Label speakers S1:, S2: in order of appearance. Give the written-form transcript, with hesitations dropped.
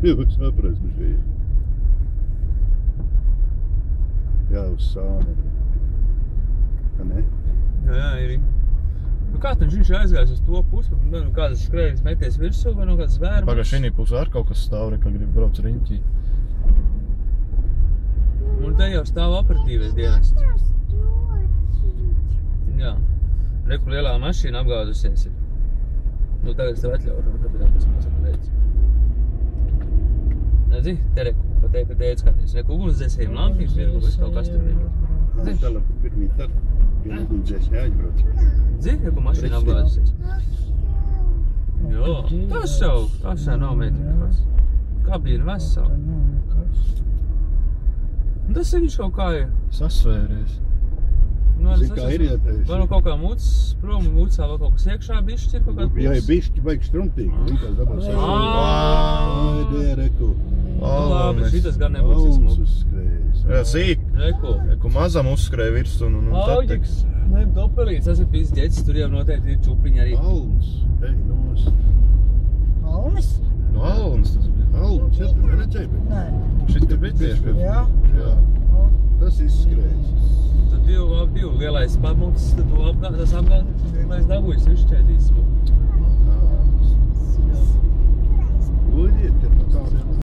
S1: Jūs saprast, šeit. Jā, uz sāni. Ka ne?
S2: Jā, ir. Nu kā viņš aizgājis uz to pusi? Nu, kādas skrējums meties virsū vai no kādas zvērmas?
S3: Pagā šī pusē ar kaut kas stāv, ka grib brauc riņķī.
S2: Un te jau stāv operatīvais dienests. Jā. Reku lielā mašīna apgādusies ir. Nu, tagad es tev atļaušu, tāpēc kas mums atreiz. Nedzi, te reku, pateikt, ka teic kādies. Reku ugunsdzēsējiem lampiņas, vienku visu kaut kas tur vienku.
S1: Tālāk pirmī tad, pie ugunsdzēsēja aizbrauc.
S2: Dzi, reku mašīna apgādusies. Jo, tas jau nav mētīgs. Kabīna vesela. Tas ir viņš kaut kā ir.
S3: Sasvēries.
S1: Zin, kā ir ieteicis.
S2: Vai no kaut kā mucas, prom mucā vai kaut kas iekšā bišķi ir kaut kāds puses?
S1: Jā, ir bišķi, baigi struntīgi. Likās dabās
S2: Āāāā!
S1: Ai, reku.
S2: Labi, šitas gan nebūs
S1: Alns
S2: izmūk.
S1: uzskrējis.
S3: Jā, zīk.
S2: Reku.
S3: Mazam uzskrēja virs un
S2: Auģiks. Ne, dopelīts, tas ir pizģecis, tur jau noteikti ir čupiņi arī.
S1: Alns. Ej, nos.
S4: Alnis?
S3: No Alns tas bija.
S1: Alns, jā, tu neredzēji?
S4: Nē.
S3: Šit ir bija tieši.
S4: Jā.
S1: Jā. Tas izskrējis.
S2: Tad divu lielais pamuts, tad tas apgādājums, lielais dabūjis, izšķēdīs.
S1: Uļiet, ir tādi.